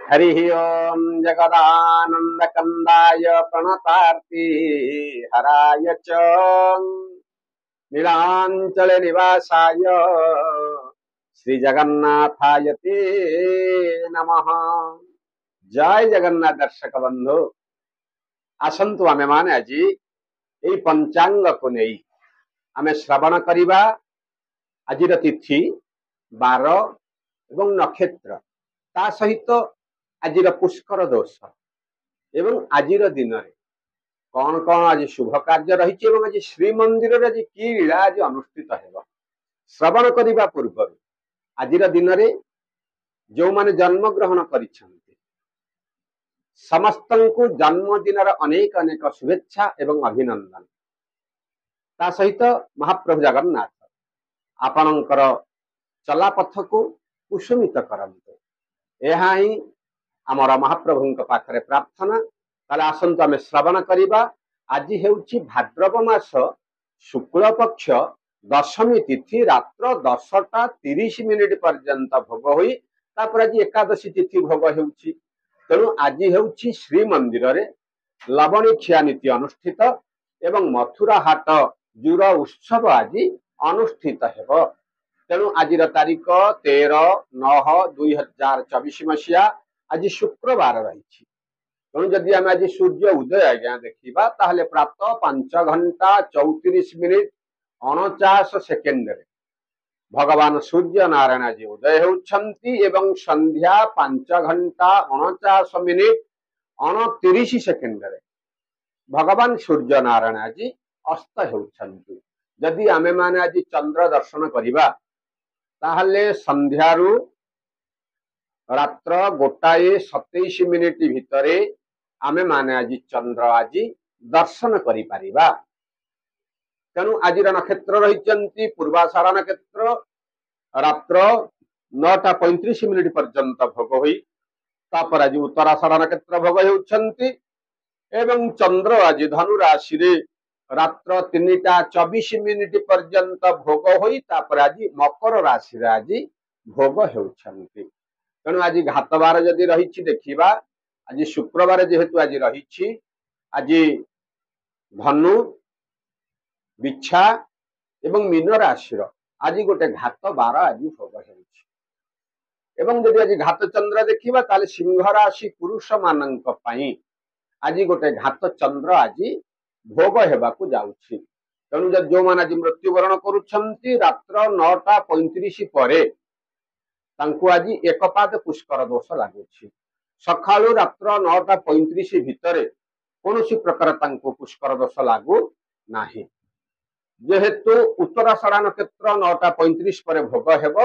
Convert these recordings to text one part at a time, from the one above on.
हरि ओम जगदानंद कंदाय प्रणतार्ति हराय च नीलांचल निवासाय श्री जगन्नाथाय ते नमः। जय जगन्नाथ दर्शक बंधु आसंतु आमे माने आजी एई पंचांग को नहीं आमे श्रवण करिबा। आजिर तिथि बार एवं नक्षत्र ता सहित आजिर पुष्कर दोष एवं आजिर दिन में कौन कौन आज शुभ कार्य रही आज श्रीमंदिर आज कि लीला आज अनुष्ठित हेब श्रवण करने पूर्व आजिर दिन में जो माने जन्म ग्रहण कर समस्त को जन्मदिन अनेक अनेक शुभेच्छा एवं अभिनंदन। ता सहित महाप्रभु जगन्नाथ आपणकर चलापथ को कुसुमित करंतु यह ही आमर महाप्रभु पाखरे प्रार्थना। ताले आसंतु आमे श्रवण करिबा। आज हेउछि भाद्रव मास शुक्ल पक्ष दशमी तिथि रात्र 10:30 पर्यंत भोग होई तापर आज एकादशी तिथि भोग हेउछि। तेणु आज हेउछि श्रीमंदिर रे लवणीखिया नीति अनुष्ठित एवं मथुरा हाट जुर उत्सव आज अनुष्ठित हेब। तेणु आज तारीख 13/9/2024 मसीहा आज शुक्रवार रही। तेणु जदि आम आज सूर्य उदय आज्ञा देखा ताहले प्राप्त 5:34 भगवान सूर्य नारायण आज उदय होउछंती एवं संध्या 5:49 भगवान सूर्य नारायण आज अस्त होउछंती। जदि आमे माने आज चंद्र दर्शन करिबा ताहले संध्यारू रात्र 1:27 भितरे आमे माने आज चंद्र आज दर्शन करि परिबा। तेणु आज नक्षत्र रही पूर्वाषाढ़ नक्षत्र रात्र 9:35 पर्यंत भोग होई तापर आज उत्तराषाढ़ नक्षत्र भोग होउछंती एवं चंद्र आज धनु राशि रे रात्र 3:24 पर्यंत भोग होई तापर आज मकर राशि रे आज भोग होउछंती। तेणु आज घातबार जदि रही देखा आज शुक्रवार जेहेतु आज रही आज धनु बिछा एवं मीन राशि आज गोटे घात बार आज भोग एवं जदि आज घात चंद्र देखा ताले सिंह राशि पुरुष मानक पई आज गोटे घात चंद्र आज भोग हेबाकु जाउछि। तेणु जो मान आज मृत्युवरण करुछंती रात्र 9:35 परे तांकु आज एकपाद पुष्कर दोष लागुछि। सकाळु रात्र 9:35 भितरे कोनोसी प्रकार तांकु पुष्कर दोष लागू नाही। जेहेतु उत्तराषाढ़ नक्षत्र 9:35 परे भोग हेब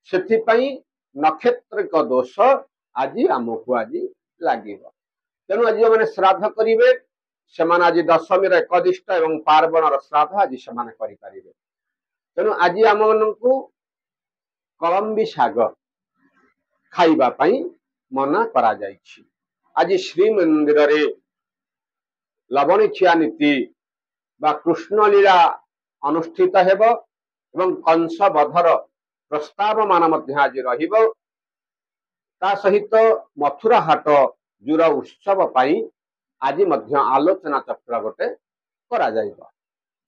सेथिपई नक्षत्रिक दोष आज आमको आज लागिब। तेणु आज माने श्राद्ध करिवे सेमान आज दशमी एकदिष्ट एवं पार्वण श्राद्ध आज सेमान करि परिबे। तेणु आज आम मानकु कलम्बी शाग खाइबा पई मना करा जाइछि। आज श्रीमंदिर रे लवणीखिया नीति बा कृष्ण लीला अनुष्ठित हेब एवं कंस बधर प्रस्ताव मान मध्य आज रहिबो। ता सहित मथुरा हाट जुर उत्सव पाई आज मध्य आलोचना चक्र गोटे करा जाइबो।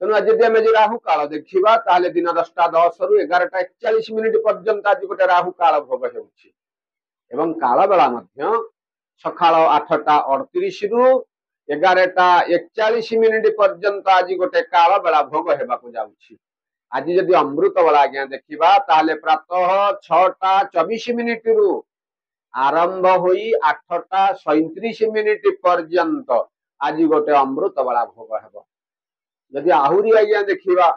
तेणु आज जदि आम राहु काल देखा ताहले दिन 10:10 रु 11:41 पर्यंत आज गोटे राहु काल भोग हेउछि एवं काल बेला मध्य सकाळ 8:38 रु 11:41 पर्यंत आज गोटे काल बेला भोग हेबाकु जाउछि। आज जदि अमृत बेला आज्ञा देखा ताहले प्रातः 6:24 रु आरंभ होई 8:37 पर्यंत आज गोटे अमृत बेला भोग हेब। जदि आहुरी आज्ञा देखा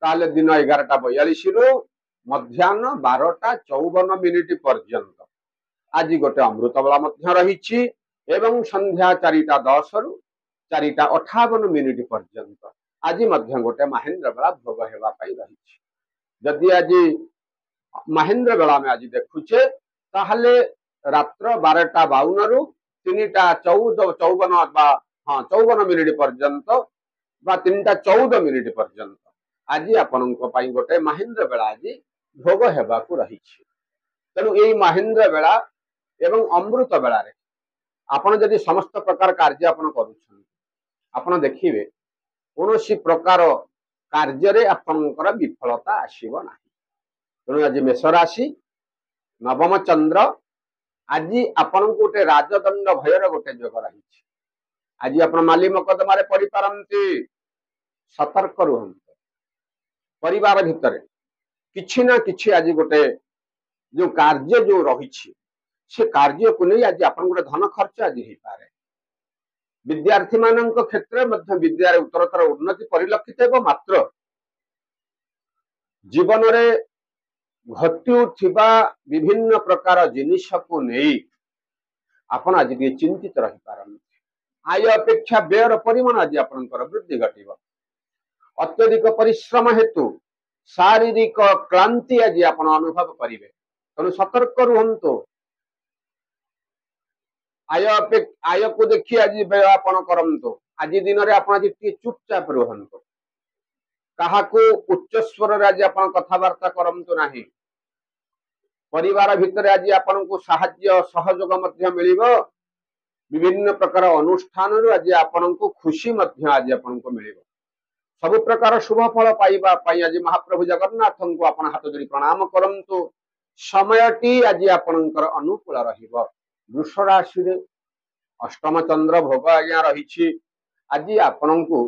ताले दिन 11:42 रु मध्याह्न 12:54 पर्यंत आज गोटे अमृत बेला मध्य रही एवं संध्या 4:10 रु 4:58 पर्यंत आज मध्य गोटे महेंद्र बेला भोग हेबा पई रही। जदि आज महेंद्र बेला में आज देखुचे ताहले रात्र 12:52 रु 3:54 पर्यंत बा 3:14 पर्यंत आज आपण गोटे महेन्द्र बेला आज भोग हेबाकू रही। तेणु यही महेन्द्र बेला एवं अमृत बेला आपण जदि समस्त प्रकार कार्य आपण करुछन देखिए कौन प्रकार कार्य आपणकर विफलता आसीब ना। तेणु आज मेष राशि नवम चंद्र आज आपण गोटे राजदंड भयर गोटे जोग रही। आज आप माली मकदमा पड़ पारती सतर्क रुहत। परिवार भितर किछि ना किछि आज गोटे जो कार्य जो रही से कार्य को नहीं आज आप गोटे धन खर्च आज हो पारे। विद्यार्थी मान क्षेत्र में विद्यार उत्तरतर उन्नति परिलक्षित हो। मात्र जीवन में घटुवा विभिन्न प्रकार जिनिस को नहीं आपण आज चिंतित रही पारती। आय अपेक्षा व्ययर परिमाण आज आपंकर वृद्धि घटव। अत्यधिक परिश्रम हेतु शारीरिक क्लांति आज आप अनुभव करेंगे। तेणु सतर्क रुहतु। आय को देखिए आज व्यय आपण करंतु। आज दिन में आप चुपचाप रुहतु। क्या उच्च स्वर आज आप कथबार्ता करंतु नहीं। परिवार भितर आज आपन को साहाय्य सहयोग मध्य मिलिबो। विभिन्न प्रकार अनुष्ठान आज आपन को खुशी मध्य आज आपन को मिलिबो। सब प्रकार शुभ फल पाइबा पाई आज महाप्रभु जगन्नाथ को आपण हाथ जोड़ी प्रणाम करंतु। समयटी आज आपनकर अनुकूल रहिबो। वृष राशि रे अष्टम चंद्र भोग आज्ञा रही। आज आपन को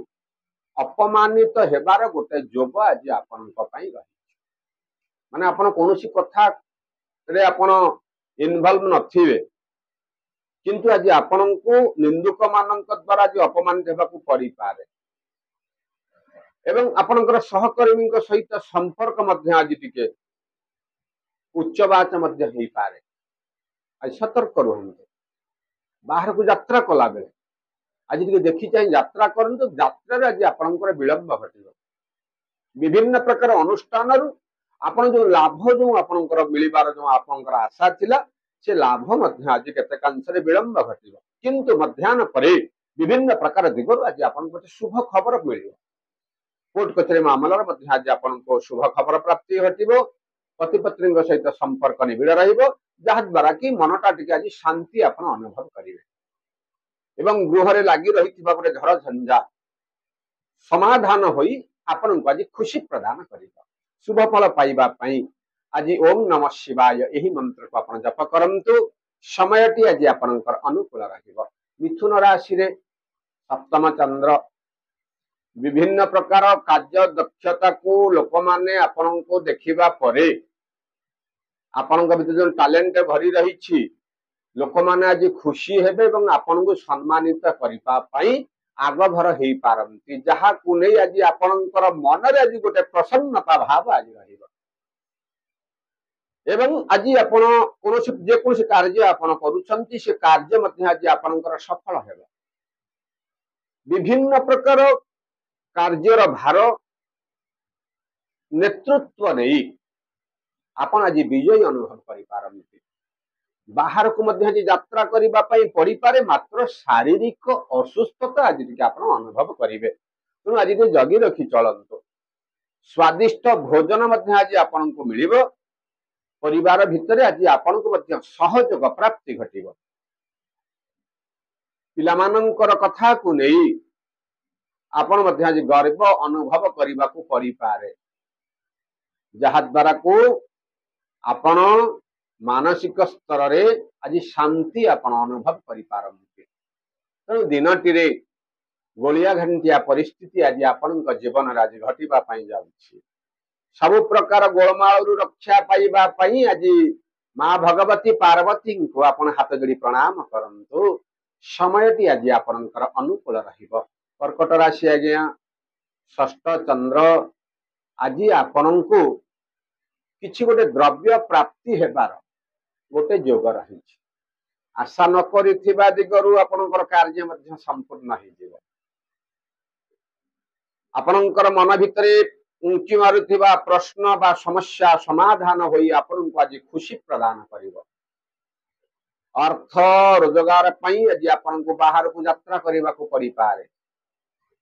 अपमानित हेबार गोटे जोग आज आपन रही। माने आपन कोनोसी कथा रे आपण इनवॉल्व नथिबे किंतु आज आपण को निंदुक मानक द्वारा आज अपमानित हेबाकू पड़ी पारे। एवं आपणकर सहकर्मी सहित संपर्क मध्य आज टिके उच्चवाच मध्य हो पारे। आज सतर्क रुहतु। बाहर को यात्रा कला बेले आज टिके देखी चाहिए यात्रा करंतु। यात्रा आज आपणकर विलंब घटिबो। विभिन्न प्रकार अनुष्ठान आपण जो लाभ जो आपणकर मिलिबार जो आपणकर आशा थिला से लाभ मध्य आज केतेकांशरे विलंब घटिबो। किंतु मध्याह्न परे विभिन्न प्रकार दिगरु आज आपनको शुभ खबर मिलिबो। कोर्ट कचेरी मामलार मध्य आज आपनको शुभ खबर प्राप्ति घटिबो। पति पत्नी सहित संपर्क निबिड़ रहिबो जहा द्वारा कि मनटा टिके आज शांति आपण अनुभव करिवे। एवं गृह रे लागि रहिथिबा गोटे घर झंझा समाधान होई आपनको आज खुशी प्रदान करिबो। शुभ फल पाइबा पाई आज ओम नमः शिवाय यही मंत्र को आपण जप करंतु। समयटी आज आपनकर अनुकूल रहिबो। मिथुन राशि रे सप्तम चंद्र विभिन्न प्रकार कार्य दक्षता को लोक माने आपण को देखिबा परे आपण भीतर जो टैलेंट भरी रही लोक माने आज खुशी हेबे एवं आपण को सम्मानित करिपा पाई आगभर हो पारती। जहा को नहीं आज आपणकर मन रे आज गोटे प्रसन्नता भाव आज रहिबो। एवं आज आपण कोनोसी जे कोनोसी कार्य आपण करूछंती से कार्य मध्य आज आपणकर सफल हेबो। विभिन्न प्रकार कार्यर भार नेतृत्व नहीं आपण आज विजयी अनुभव करि पारंती। बाहर को मध्य आज यात्रा करिबा पई पड़ी पारे। मात्र शारीरिक असुस्थता आज आपण अनुभव करिवे। तेणु आज जगी रखी चलंतु। स्वादिष्ट भोजन मध्य आज आपण को मिलिबो। परिवार भितर आज आपण को मध्य सहयोग प्राप्ति घटिबो। पिलामानंकर कथा को नहीं आपण मध्य आज गर्व अनुभव करिबा को पड़ी पारे जहा द्वारा को आपण मानसिक स्तर रे आज शांति आपण अनुभव करि पारंती। तेणु दिनटी रे गोलिया घंटिया परिस्थिति आज आपण जीवन रे आज घटिबा पई जाउछि। सब प्रकार गोलमाल रक्षा पाइबा पई आज मां भगवती पार्वती को आपण हाथ जोड़ी प्रणाम करंतु। समयटी आज आपणकर अनुकूल रहिबो। कर्कट राशि आज्ञा षष्ठ चंद्र आज आपण को किछि गोटे द्रव्य प्राप्ति हेबार गोटे जोग रही। आशा न करिथिबा दिगरु आपणकर कार्य मध्य संपूर्ण हो जिवो। आपणकर मन भितरे उंकी मारुथिबा प्रश्न बा समस्या समाधान होई आपण को आज खुशी प्रदान करिवो। अर्थ रोजगार पई आज आपण को बाहर को यात्रा करिबा को पड़ी पारे।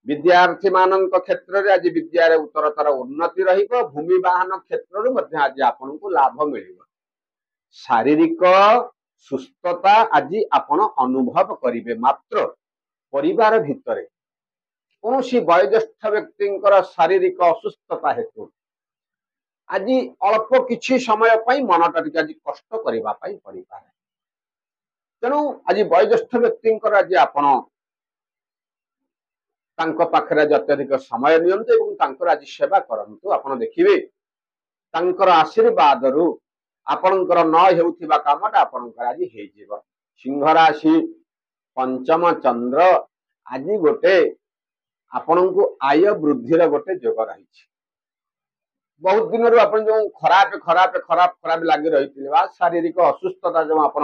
विद्यार्थी मानक क्षेत्र रे आज विद्यार उत्तरतर उन्नति रहिबो भूमि वाहन क्षेत्र रे मध्ये आज आपन को लाभ मिलिबो शारीरिक सुस्थता आज आपण अनुभव करिवे मात्र परिवार भितरे कौन वयोज्येष्ठ व्यक्ति शारीरिक असुस्थता हेतु आज अल्प किछि समय मनटा आज कष्ट करने पड़ पाए तेणु आज वयोज्येष्ठ व्यक्ति आज आपण पाखरे अत्यधिक समय नियंतु आज सेवा करंतु आपण देखिए आशीर्वाद रु आपणकर न हेउथिबा कामटा आपणकर आज हेजिबो सिंह राशि पंचम चंद्र आज गोटे आपण को आय वृद्धि गोटे जोग रही बहुत दिन रू आप जो खराब खराब खराब खराब लगी रही शारीरिक असुस्थता जो आप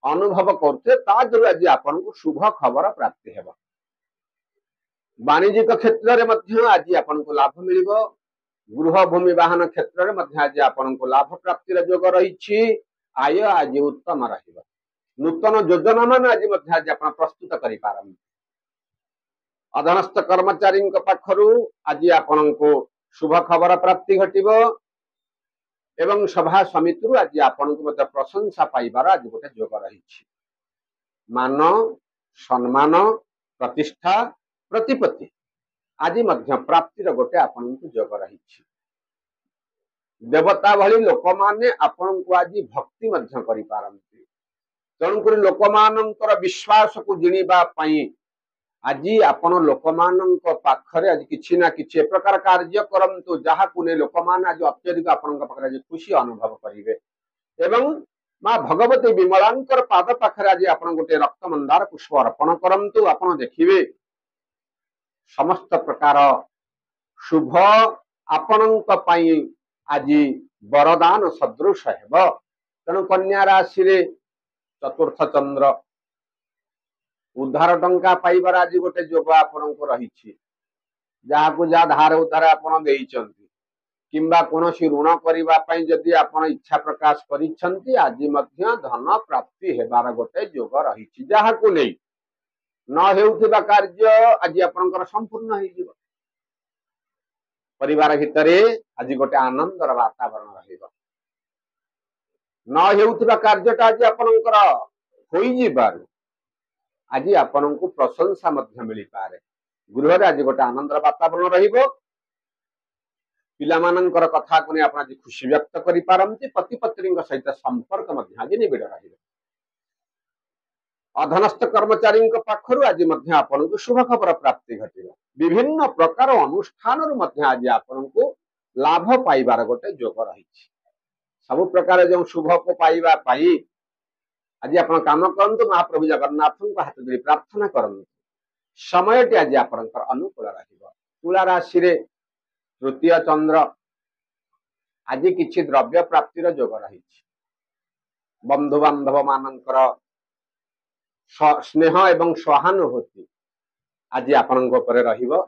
अनुभव करते आज आपन को शुभ खबर प्राप्ति हेब वाणिज्यिक क्षेत्र में आज आपन को लाभ मिल गृह भूमि वाहन क्षेत्र में आज आपन को लाभ प्राप्तिर जोग रही आय आज उत्तम रही नूतन योजना मान आज आप प्रस्तुत कर अधनस्थ कर्मचारी पाखरु आज आपन को शुभ खबर प्राप्ति घटिब एवं सभा समिति आज आपन को प्रशंसा पाइबार आज गोटे जोग रही मान सम्मान प्रतिष्ठा प्रतिपत्ति आज प्राप्तिर गोटे आपन को जोग रही देवता भली लोक माने आपन को आज भक्ति करि पारंती तेणुक लोक मानकर विश्वास को जिणीबा पई आज आपण लोक मानक पाखरे आज किछि ना किछि प्रकार कार्य करंतु जहा कुने लोक मान आज अत्यधिक आपण पाखरे आज खुशी अनुभव करिवे एवं मां भगवती विमलांकर पाद पाखरे आज आपण गोटे रक्त मंदार पुष्प अर्पण करंतु आपण देखिवे समस्त प्रकार शुभ आपणक पई आज वरदान सदृश हेब तेणु कन्या राशि रे चतुर्थ चंद्र उद्धार टंका पाइबार आज गोटे जोग आपण को रही जहाँ को जहाँ धार उधार आपण देइचंती किंबा कोनोसी ऋण करिबा पई जदि आपण इच्छा प्रकाश करिसंती आज मध्य धन प्राप्ति हेबार गोटे जोग रही जहाँ को नहीं न हेउथिबा कार्य आज आपणकर संपूर्ण हो जिवो परिवार भितरे आज गोटे आनंदर वातावरण रहिबो न हेउथिबा कार्यटा आज आपणकर होई जिबार आज आपण को प्रशंसा मिल पारे गृह आज गोटे आनंदर वातावरण रहिबो पिला मानकर कथा को आप आज खुशी व्यक्त करि पारंती पति पत्नी सहित संपर्क आज निबिड़ रहिबो अधनस्थ कर्मचारी पाखरु आज आपण को शुभ खबर प्राप्ति घटिबो विभिन्न प्रकार अनुष्ठान आज आपण को लाभ पाइबार गोटे जोग रही सब प्रकार जो शुभ को पाइबा पाई आज आप काम करंतु महाप्रभु जगन्नाथ को हाथ जोड़ी प्रार्थना करंतु समय आज आपनकर अनुकूल रहिबो तुला राशि रे तृतीय चंद्र आज किछि द्रव्य प्राप्तिर जोग रही बंधु बांधव मानकर स्नेह एवं सहानुभूति आज आपण रहिबो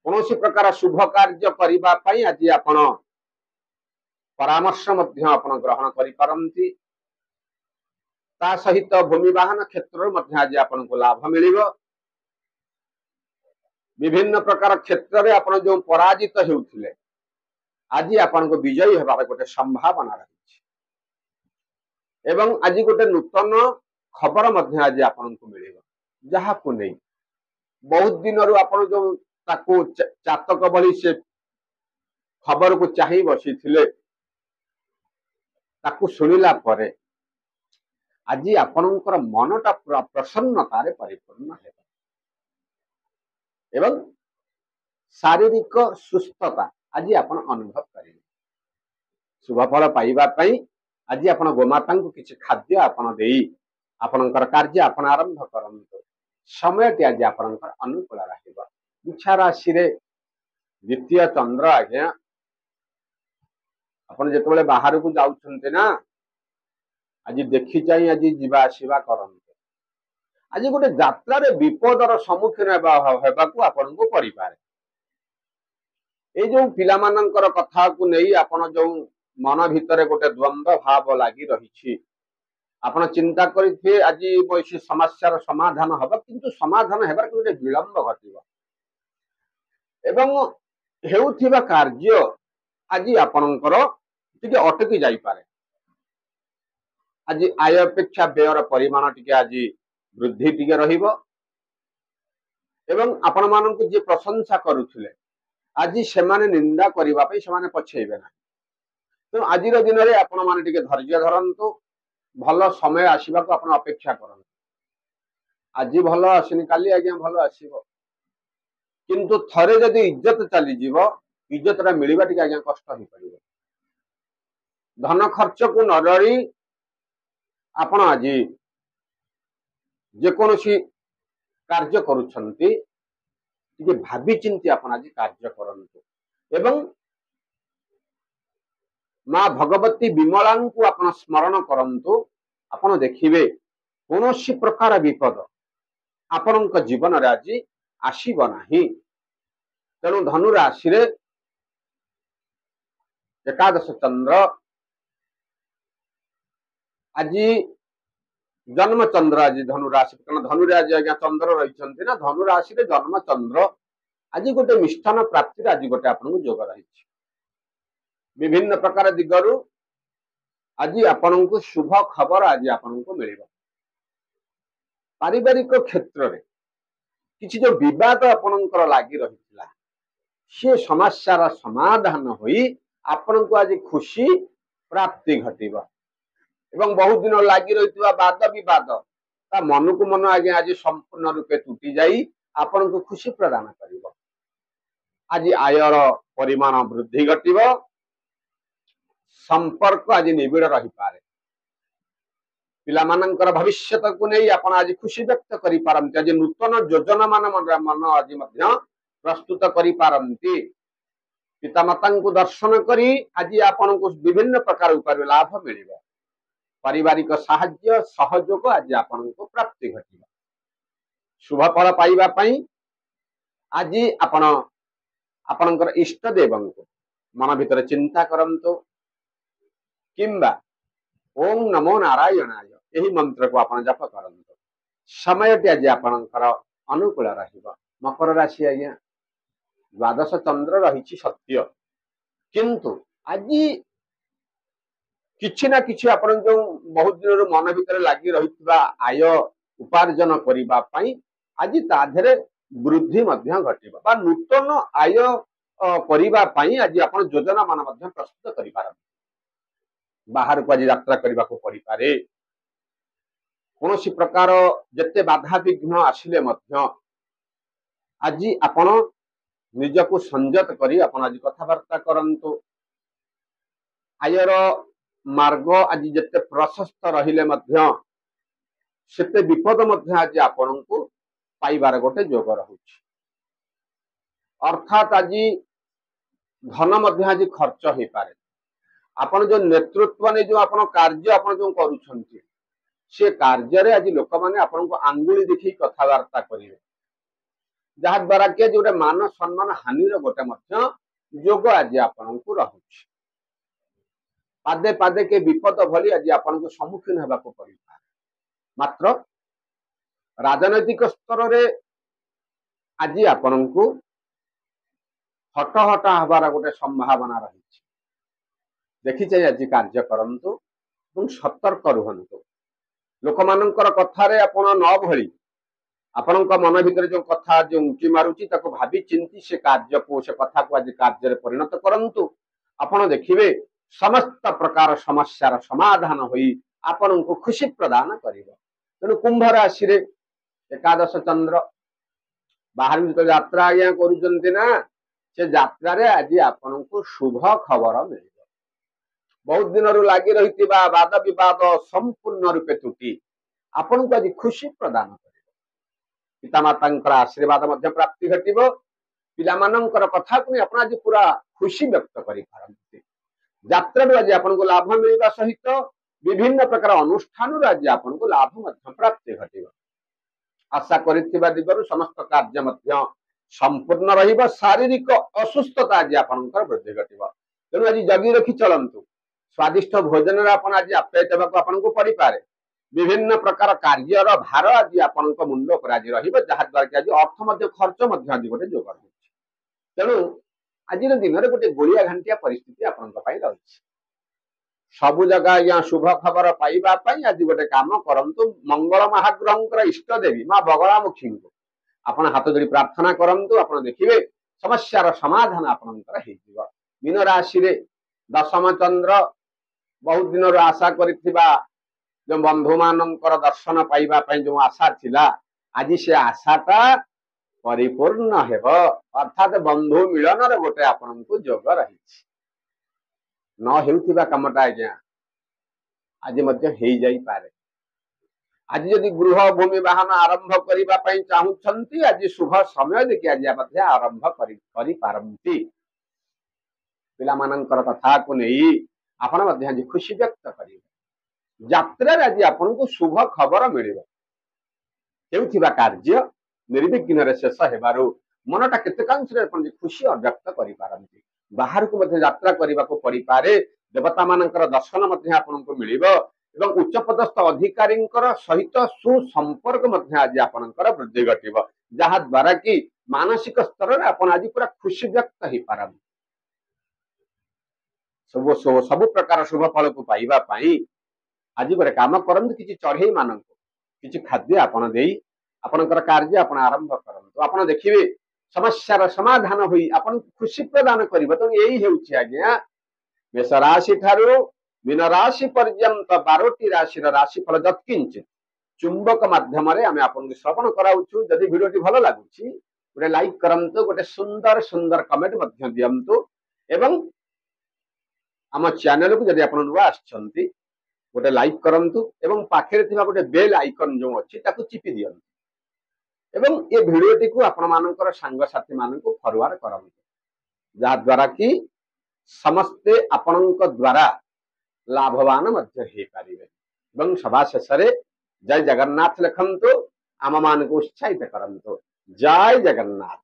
कौन प्रकार शुभ कार्य करिबा पई आज आपण परामर्श मध्य आपण ग्रहण करि पारंती ता सहित भूमि वाहन क्षेत्र में आज आपन को लाभ मिलिबो विभिन्न प्रकार क्षेत्र में आपण जो पराजित हेउथिले आज आपन को विजयी हेबार गोटे संभावना रही एवं आज गोटे नूतन खबर मध्य आज आपन को मिलिबो जहा को नहीं बहुत दिन रु आपण जो ताको चातक भली से खबर को चाहि बसिथिले ताको सुनिला परे आज आपणकर मनटा पूरा प्रसन्नतार परिपूर्ण है एवं शारीरिक सुस्थता आज आप अनुभव करेंगे शुभफल पाइबा पई आज आप गोमाता को किसी खाद्य आपन देई आपणकर कार्य आप आरंभ करंतु समय आज आपणकर अनुकूल रहिबो इच्छा राशि रे द्वितीय चंद्र आज्ञा आपन जेतबेले बाहर को जाउछन्ते ना आज देखी चाहिए आज जीवा आसवा करते आज गोटे यात्रा विपदर सम्मुखीन होगाकू आपण को करिपारे ए जो पिला मानकर कथा को नहीं आपण जो मन भितर गोटे द्वंद्व भाव लगी रही ଆପଣ ଚିନ୍ତା କରିଥିବେ ଆଜି ସେ ସମସ୍ୟାର ସମାଧାନ ହବ, କିନ୍ତୁ ସମାଧାନ ହେବାର ଗୋଟେ ବିଳମ୍ବ ଘଟିବ ଏବଂ ହେଉଥିବା କାର୍ଯ୍ୟ ଆଜି ଆପଣଙ୍କର ଟିକେ ଅଟକି ଯାଇପାରେ। ଆଜି ଆୟ ଅପେକ୍ଷା ବ୍ୟୟର ପରିମାଣ ଟିକେ ଆଜି ବୃଦ୍ଧି ଟିକେ ରହିବ ଏବଂ ଆପଣ ମାନଙ୍କୁ ଯିଏ ପ୍ରଶଂସା କରୁଥିଲେ ଆଜି ସେମାନେ ନିନ୍ଦା କରିବା ପାଇଁ ସେମାନେ ପଛେଇବେ ନାହିଁ। ତେଣୁ ଆଜିର ଦିନରେ ଆପଣ ମାନେ ଟିକେ ଧୈର୍ଯ୍ୟ ଧରନ୍ତୁ, ଭଲ ସମୟ ଆସିବାକୁ ଆପଣ ଅପେକ୍ଷା କରନ୍ତୁ। ଆଜି ଭଲ ଆସିନି, କାଲି ଆଜ୍ଞା ଭଲ ଆସିବ, କିନ୍ତୁ ଥରେ ଯଦି ଇଜ୍ଜତ ଚାଲିଯିବ ଇଜ୍ଜତଟା ମିଳିବା ଟିକେ ଆଜ୍ଞା କଷ୍ଟ ହେଇପାରିବ। ଧନ ଖର୍ଚ୍ଚକୁ ନ ଡରି ଆପଣ ଆଜି ଯେକୌଣସି କାର୍ଯ୍ୟ କରୁଛନ୍ତି ଟିକେ ଭାବି ଚିନ୍ତି ଆପଣ ଆଜି କାର୍ଯ୍ୟ କରନ୍ତୁ ଏବଂ ମା ଭଗବତୀ ବିମଳାଙ୍କୁ ଆପଣ ସ୍ମରଣ କରନ୍ତୁ। ଆପଣ ଦେଖିବେ କୌଣସି ପ୍ରକାର ବିପଦ ଆପଣଙ୍କ ଜୀବନରେ ଆଜି ଆସିବ ନାହିଁ। ତେଣୁ ଧନୁ ରାଶିରେ ଏକାଦଶ ଚନ୍ଦ୍ର ଆଜି ଜନ୍ମ ଚନ୍ଦ୍ର ଆଜି ଧନୁ ରାଶି, କାରଣ ଧନୁରେ ଆଜି ଆଜ୍ଞା ଚନ୍ଦ୍ର ରହିଛନ୍ତି ନା, ଧନୁ ରାଶିରେ ଜନ୍ମ ଚନ୍ଦ୍ର ଆଜି ଗୋଟେ ମିଷ୍ଟାନ ପ୍ରାପ୍ତିରେ ଆଜି ଗୋଟେ ଆପଣଙ୍କୁ ଯୋଗ ରହିଛି। ବିଭିନ୍ନ ପ୍ରକାର ଦିଗରୁ ଆଜି ଆପଣଙ୍କୁ ଶୁଭ ଖବର ଆଜି ଆପଣଙ୍କୁ ମିଳିବ। ପାରିବାରିକ କ୍ଷେତ୍ରରେ କିଛି ଯୋଉ ବିବାଦ ଆପଣଙ୍କର ଲାଗି ରହିଥିଲା ସେ ସମସ୍ୟାର ସମାଧାନ ହୋଇ ଆପଣଙ୍କୁ ଆଜି ଖୁସି ପ୍ରାପ୍ତି ଘଟିବ ଏବଂ ବହୁତ ଦିନ ଲାଗି ରହିଥିବା ବାଦ ବିବାଦ ତା ମନକୁ ମନ ଆଜ୍ଞା ଆଜି ସମ୍ପୂର୍ଣ୍ଣ ରୂପେ ତୁଟି ଯାଇ ଆପଣଙ୍କୁ ଖୁସି ପ୍ରଦାନ କରିବ। ଆଜି ଆୟର ପରିମାଣ ବୃଦ୍ଧି ଘଟିବ, ସମ୍ପର୍କ ଆଜି ନିବିଡ଼ ରହିପାରେ, ପିଲାମାନଙ୍କର ଭବିଷ୍ୟତକୁ ନେଇ ଆପଣ ଆଜି ଖୁସି ବ୍ୟକ୍ତ କରିପାରନ୍ତି। ଆଜି ନୂତନ ଯୋଜନା ମନ ଆଜି ମଧ୍ୟ ପ୍ରସ୍ତୁତ କରିପାରନ୍ତି। ପିତାମାତାଙ୍କୁ ଦର୍ଶନ କରି ଆଜି ଆପଣଙ୍କୁ ବିଭିନ୍ନ ପ୍ରକାର ଉପାୟରେ ଲାଭ ମିଳିବ। ପାରିବାରିକ ସାହାଯ୍ୟ ସହଯୋଗ ଆଜି ଆପଣଙ୍କୁ ପ୍ରାପ୍ତି ଘଟିବ। ଶୁଭ ଫଳ ପାଇବା ପାଇଁ ଆଜି ଆପଣ ଆପଣଙ୍କର ଇଷ୍ଟ ଦେବଙ୍କୁ ମନ ଭିତରେ ଚିନ୍ତା କରନ୍ତୁ କିମ୍ବା ଓಂ ନମୋ ନାରାୟଣାୟ ଏହି ମନ୍ତ୍ରକୁ ଆପଣ ଜପ କରନ୍ତୁ। ସମୟଟି ଆଜି ଆପଣଙ୍କର ଅନୁକୂଳ ରହିବ। ମକର ରାଶି ଆଜ୍ଞା ଦ୍ୱାଦଶ ଚନ୍ଦ୍ର ରହିଛି ସତ୍ୟ, କିନ୍ତୁ ଆଜି କିଛି ନା କିଛି ଆପଣ ଯୋଉ ବହୁତ ଦିନରୁ ମନ ଭିତରେ ଲାଗି ରହିଥିବା ଆୟ ଉପାର୍ଜନ କରିବା ପାଇଁ ଆଜି ତା ଦେହରେ ବୃଦ୍ଧି ମଧ୍ୟ ଘଟିବ ବା ନୂତନ ଆୟ କରିବା ପାଇଁ ଆଜି ଆପଣ ଯୋଜନା ମାନ ମଧ୍ୟ ପ୍ରସ୍ତୁତ କରିପାରନ୍ତି। ବାହାରକୁ ଆଜି ଯାତ୍ରା କରିବାକୁ ପଡିପାରେ, କୌଣସି ପ୍ରକାର ଯେତେ ବାଧାବିଘ୍ନ ଆସିଲେ ମଧ୍ୟ ଆଜି ଆପଣ ନିଜକୁ ସଂଯତ କରି ଆପଣ ଆଜି କଥାବାର୍ତ୍ତା କରନ୍ତୁ। ଆୟର ମାର୍ଗ ଆଜି ଯେତେ ପ୍ରଶସ୍ତ ରହିଲେ ମଧ୍ୟ ସେତେ ବିପଦ ମଧ୍ୟ ଆଜି ଆପଣଙ୍କୁ ପାଇବାର ଗୋଟେ ଯୋଗ ରହୁଛି। ଅର୍ଥାତ୍ ଆଜି ଧନ ମଧ୍ୟ ଆଜି ଖର୍ଚ୍ଚ ହେଇପାରେ। ଆପଣ ଯୋଉ ନେତୃତ୍ୱ ନେଇ ଯୋଉ ଆପଣ କାର୍ଯ୍ୟ ଆପଣ ଯୋଉ କରୁଛନ୍ତି ସେ କାର୍ଯ୍ୟରେ ଆଜି ଲୋକମାନେ ଆପଣଙ୍କୁ ଆଙ୍ଗୁଳି ଦେଖି କଥାବାର୍ତ୍ତା କରିବେ, ଯାହା ଦ୍ୱାରା କି ଗୋଟେ ମାନ ସମ୍ମାନ ହାନିର ଗୋଟେ ମଧ୍ୟ ଯୋଗ ଆଜି ଆପଣଙ୍କୁ ରହୁଛି। ପାଦେ ପାଦେ କେ ବିପଦ ଭଳି ଆଜି ଆପଣଙ୍କୁ ସମ୍ମୁଖୀନ ହେବାକୁ ପଡିପାରେ। ମାତ୍ର ରାଜନୈତିକ ସ୍ତରରେ ଆଜି ଆପଣଙ୍କୁ ହଟହଟା ହେବାର ଗୋଟେ ସମ୍ଭାବନା ରହିଛି। ଦେଖିଚାହିଁ ଆଜି କାର୍ଯ୍ୟ କରନ୍ତୁ ଏବଂ ସତର୍କ ରୁହନ୍ତୁ। ଲୋକମାନଙ୍କର କଥାରେ ଆପଣ ନ ଭଳି ଆପଣଙ୍କ ମନ ଭିତରେ ଯୋଉ କଥା ଯୋଉ ଉଙ୍କି ମାରୁଛି ତାକୁ ଭାବି ଚିନ୍ତି ସେ କାର୍ଯ୍ୟକୁ ସେ କଥାକୁ ଆଜି କାର୍ଯ୍ୟରେ ପରିଣତ କରନ୍ତୁ। ଆପଣ ଦେଖିବେ ସମସ୍ତ ପ୍ରକାର ସମସ୍ୟାର ସମାଧାନ ହୋଇ ଆପଣଙ୍କୁ ଖୁସି ପ୍ରଦାନ କରିବ। ତେଣୁ କୁମ୍ଭ ରାଶିରେ ଏକାଦଶ ଚନ୍ଦ୍ର ବାହାରକୁ ଯେତେବେଳେ ଯାତ୍ରା ଆଜ୍ଞା କରୁଛନ୍ତି ନା ସେ ଯାତ୍ରାରେ ଆଜି ଆପଣଙ୍କୁ ଶୁଭ ଖବର ମିଳିବ। ବହୁତ ଦିନରୁ ଲାଗି ରହିଥିବା ବାଦ ବିବାଦ ସମ୍ପୂର୍ଣ୍ଣ ରୂପେ ତୁଟି ଆପଣଙ୍କୁ ଆଜି ଖୁସି ପ୍ରଦାନ କରିବ। ପିତାମାତାଙ୍କର ଆଶୀର୍ବାଦ ମଧ୍ୟ ପ୍ରାପ୍ତି ଘଟିବ। ପିଲାମାନଙ୍କର କଥାକୁ ନେଇ ଆପଣ ଆଜି ପୁରା ଖୁସି ବ୍ୟକ୍ତ କରିପାରନ୍ତି। ଯାତ୍ରାରୁ ଆଜି ଆପଣଙ୍କୁ ଲାଭ ମିଳିବା ସହିତ ବିଭିନ୍ନ ପ୍ରକାର ଅନୁଷ୍ଠାନରୁ ଆଜି ଆପଣଙ୍କୁ ଲାଭ ମଧ୍ୟ ପ୍ରାପ୍ତି ଘଟିବ। ଆଶା କରିଥିବା ଦିଗରୁ ସମସ୍ତ କାର୍ଯ୍ୟ ମଧ୍ୟ ସମ୍ପୂର୍ଣ୍ଣ ରହିବ। ଶାରୀରିକ ଅସୁସ୍ଥତା ଆଜି ଆପଣଙ୍କର ବୃଦ୍ଧି ଘଟିବ। ତେଣୁ ଆଜି ଜଗି ରଖି ଚଳନ୍ତୁ। ସ୍ୱାଦିଷ୍ଟ ଭୋଜନରେ ଆପଣ ଆଜି ଆପ୍ୟାୟିତ ହେବାକୁ ଆପଣଙ୍କୁ ପଡିପାରେ। विभिन्न प्रकार कार्यर भार आज आपण मुंड पर आज रहा कि आज अर्थ खर्च आज गोटे जोग तेणु आज दिन में गोटे गोलिया घांटिया परिस्थिति आपण रही सबु जगह आज्ञा शुभ खबर पाइबापी आज गोटे काम करंतु मंगल महाग्रह इष्ट देवी माँ बगलामुखी को आपण हाथ जोड़ी प्रार्थना करंतु आपण देखिए समस्यार समाधान आपणकर मीन राशि दशम चंद्र बहुत दिन आशा करिथिबा जो बंधु मानकर दर्शन पाइबापी जो आशा थिला आज से आशाटा परिपूर्ण हेब अर्थात बंधु मिलन गोटे आपण को जोग रही न हेउथिबा कामटा आज्ञा आज मध्य हेई जाई पारे आज जदि गृह भूमि वाहन आरंभ करने चाहूंट आज शुभ समय देखिए आज आरंभ करि पारंती पिला मानकर कथा को नहीं आपण आज खुशी व्यक्त करेंगे यात्रा आज आपन को शुभ खबर मिलिबो हेउथिबा कार्य निर्विघ्न शेष हेबारु मनटा केतेकांश खुशी व्यक्त करि पारंती बाहर को मध्य यात्रा करने को पड़ी पारे देवता मानकर दर्शन मध्य आपन को मिलिबो एवं उच्च पदस्थ अधिकारी सहित सुसंपर्क मध्य आज आपनकर वृद्धि घटिबो जहा द्वारा कि मानसिक स्तर रे आपन आज पूरा खुशी व्यक्त ही पारम सब प्रकार शुभ फल को पाइबा पाई आज गोटे काम करंतु किछि चढ़ई मानक किछि खाद्य आपन देई आपनकर कार्य आपन आरंभ करंतु आपन देखिबे समस्यार समाधान होई आपन खुशी प्रदान करिबो तो यही हेउछि आज्ञा मेष राशि ठारू मीन राशि पर्यंत 12टी राशि राशिफल जत्किंचित चुंबक माध्यम आम आपन श्रवण कराउछु जदि वीडियोटी भल लागुछि गोटे लाइक करंतु गोटे सुंदर सुंदर कमेंट मध्य दियंतु एवं आम चैनल को जदि आपन नुआ आछंती गोटे लाइक करंतु एवं पाखरे थिबा गोटे बेल आइकन जो अछि ताकु चिपि दियंतु एवं ये वीडियोटी को आपण मानकर सांग साथी मानकु फॉरवर्ड करंतु जा द्वारा कि समस्ते आपणक द्वारा लाभवान मध्य हे पारिबे एवं सभा शेष जय जगन्नाथ लिखंतु आम मान को उत्साहित करंतु जय जगन्नाथ।